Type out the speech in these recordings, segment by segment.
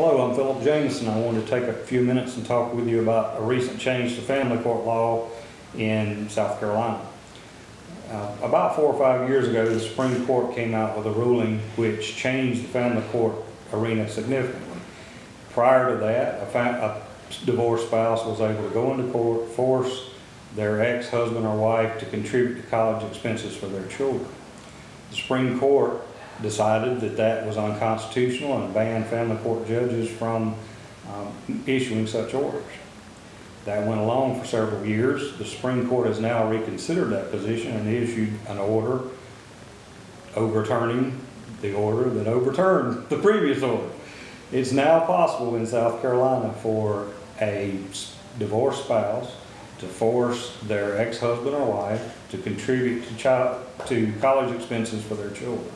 Hello, I'm Philip Jamieson. I wanted to take a few minutes and talk with you about a recent change to family court law in South Carolina. About 4 or 5 years ago, the Supreme Court came out with a ruling which changed the family court arena significantly. Prior to that, a divorced spouse was able to go into court, force their ex-husband or wife to contribute to college expenses for their children. The Supreme Court decided that that was unconstitutional and banned family court judges from issuing such orders. That went along for several years. The Supreme Court has now reconsidered that position and issued an order overturning the order that overturned the previous order. It's now possible in South Carolina for a divorced spouse to force their ex-husband or wife to contribute to college expenses for their children.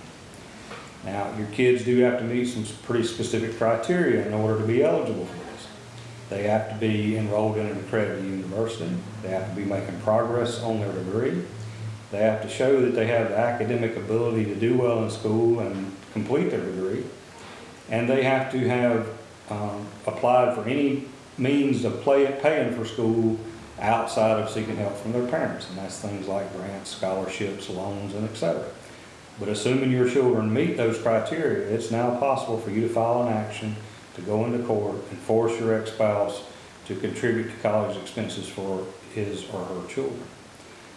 Now, your kids do have to meet some pretty specific criteria in order to be eligible for this. They have to be enrolled in an accredited university. They have to be making progress on their degree. They have to show that they have the academic ability to do well in school and complete their degree. And they have to have applied for any means of paying for school outside of seeking help from their parents. And that's things like grants, scholarships, loans, and etc. But assuming your children meet those criteria, it's now possible for you to file an action to go into court and force your ex-spouse to contribute to college expenses for his or her children.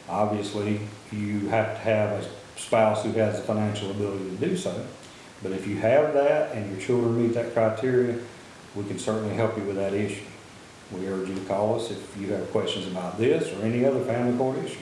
Obviously, you have to have a spouse who has the financial ability to do so. But if you have that and your children meet that criteria, we can certainly help you with that issue. We urge you to call us if you have questions about this or any other family court issue.